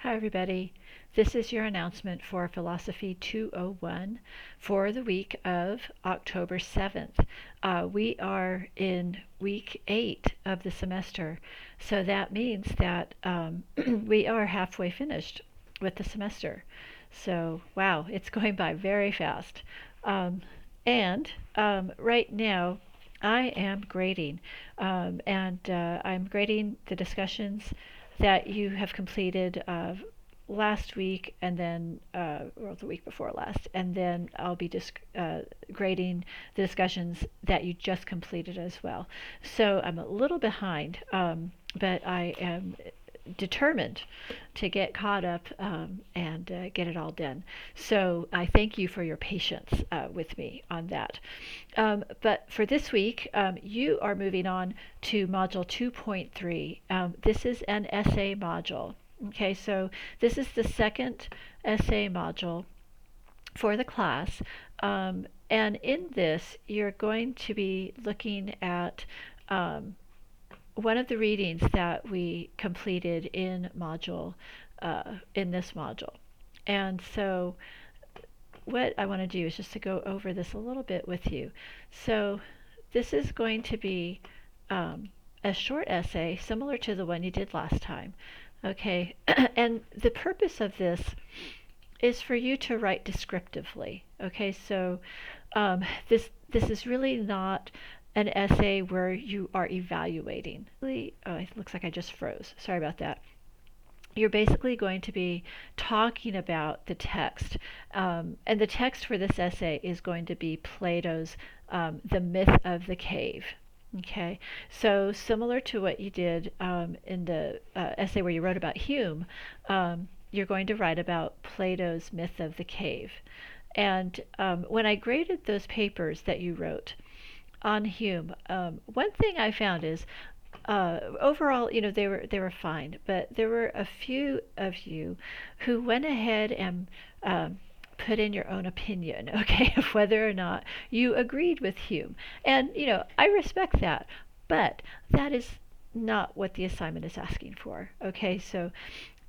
Hi, everybody. This is your announcement for Philosophy 201 for the week of October 7th. We are in week 8 of the semester, so that means that we are halfway finished with the semester. So, wow, it's going by very fast. Um, and right now, I am grading, and I'm grading the discussions that you have completed last week and then, or the week before last, and then I'll be grading the discussions that you just completed as well. So I'm a little behind, but I am determined to get caught up and get it all done. So I thank you for your patience with me on that. But for this week, you are moving on to Module 2.3. This is an essay module. Okay, so this is the second essay module for the class. And in this, you're going to be looking at one of the readings that we completed in this module. And so what I want to do is just to go over this a little bit with you. So this is going to be a short essay similar to the one you did last time. Okay, and the purpose of this is for you to write descriptively. Okay, so this is really not an essay where you are evaluating. Oh, it looks like I just froze. Sorry about that. You're basically going to be talking about the text. And the text for this essay is going to be Plato's The Myth of the Cave. Okay, so similar to what you did in the essay where you wrote about Hume, you're going to write about Plato's Myth of the Cave. And when I graded those papers that you wrote on Hume, one thing I found is overall, they were fine, but there were a few of you who went ahead and put in your own opinion, okay, of whether or not you agreed with Hume. And, I respect that, but that is not what the assignment is asking for, okay? So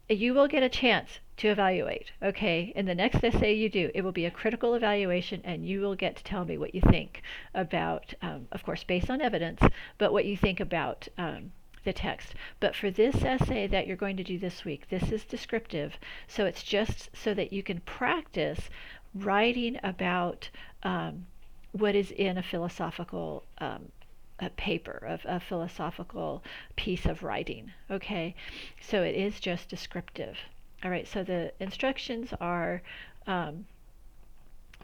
you will get a chance to evaluate, okay? In the next essay you do, it will be a critical evaluation, and you will get to tell me what you think about, of course, based on evidence, but what you think about the text. But for this essay that you're going to do this week, this is descriptive, so it's just so that you can practice writing about what is in a philosophical a paper, of a philosophical piece of writing. Okay, so it is just descriptive. All right, so the instructions are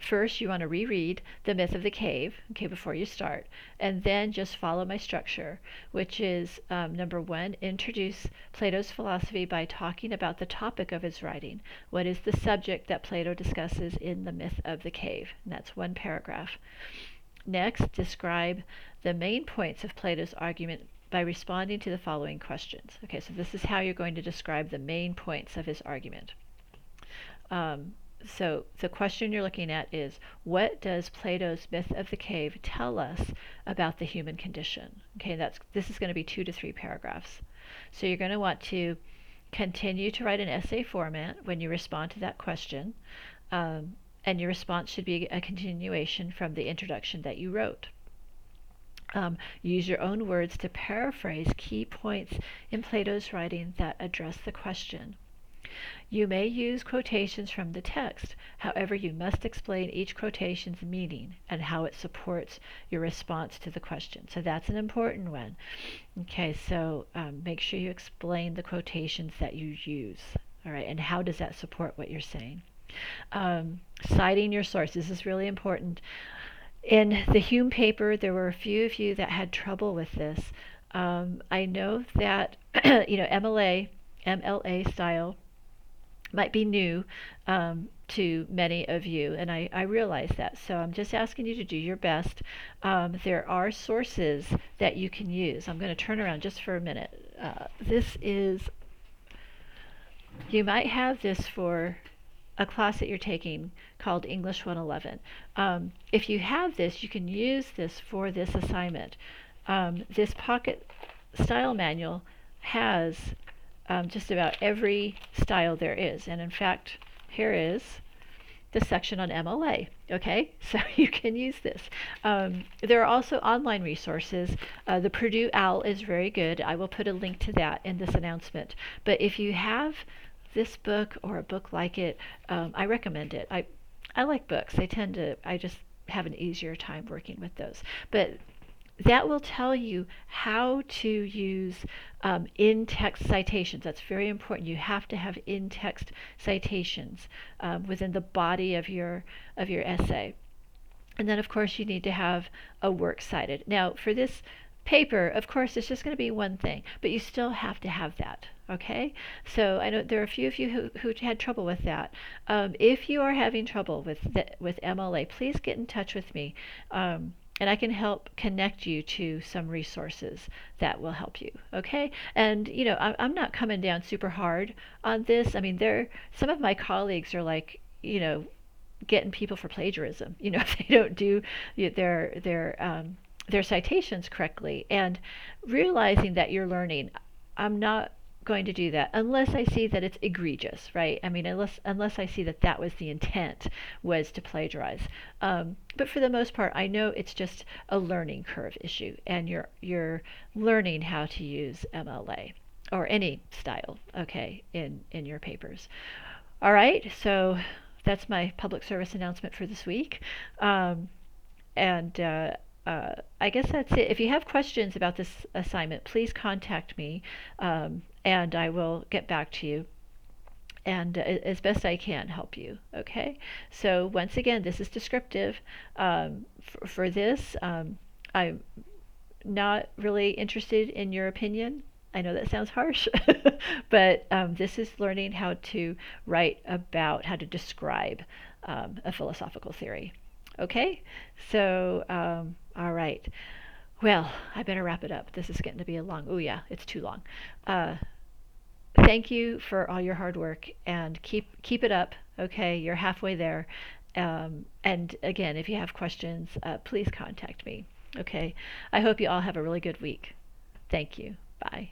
first you want to reread The Myth of the Cave, okay, before you start, and then just follow my structure, which is number one, introduce Plato's philosophy by talking about the topic of his writing. What is the subject that Plato discusses in The Myth of the Cave? And that's one paragraph. Next, describe the main points of Plato's argument by responding to the following questions. Okay, so this is how you're going to describe the main points of his argument. So the question you're looking at is, what does Plato's Myth of the Cave tell us about the human condition? Okay, this is going to be 2 to 3 paragraphs. So you're going to want to continue to write an essay format when you respond to that question. And your response should be a continuation from the introduction that you wrote. Use your own words to paraphrase key points in Plato's writing that address the question. You may use quotations from the text. However, you must explain each quotation's meaning and how it supports your response to the question. So that's an important one. Okay, so make sure you explain the quotations that you use. All right, and how does that support what you're saying? Citing your sources is really important. In the Hume paper, there were a few of you that had trouble with this. I know that MLA style might be new to many of you, and I realize that. So I'm just asking you to do your best. There are sources that you can use. I'm going to turn around just for a minute. You might have this for a class that you're taking called English 111. If you have this, you can use this for this assignment. This pocket style manual has just about every style there is. And in fact, here is the section on MLA. Okay, so you can use this. There are also online resources. The Purdue OWL is very good. I will put a link to that in this announcement. But if you have this book or a book like it, I recommend it. I like books. I just have an easier time working with those. But that will tell you how to use in-text citations. That's very important. You have to have in-text citations within the body of your essay. And then, of course, you need to have a works cited. Now, for this paper, of course, it's just going to be one thing, but you still have to have that. Okay, so I know there are a few of you who had trouble with that. If you are having trouble with MLA, please get in touch with me. And I can help connect you to some resources that will help you. Okay, and I'm not coming down super hard on this. I mean, some of my colleagues are like, getting people for plagiarism. If they don't do their citations correctly, and realizing that you're learning. I'm not going to do that unless I see that it's egregious, right? I mean, unless I see that that was the intent, was to plagiarize. But for the most part, I know it's just a learning curve issue, and you're learning how to use MLA or any style, okay, in your papers. All right, so that's my public service announcement for this week. And I guess that's it. If you have questions about this assignment, please contact me, and I will get back to you and as best I can help you. Okay? So, once again, this is descriptive. For this, I'm not really interested in your opinion. I know that sounds harsh, but this is learning how to write about, how to describe a philosophical theory. Okay? So, all right. Well, I better wrap it up. This is getting to be a long, oh yeah, it's too long. Uh, Thank you for all your hard work, and keep it up. Okay? You're halfway there. And again, if you have questions, please contact me. Okay? I hope you all have a really good week. Thank you. Bye.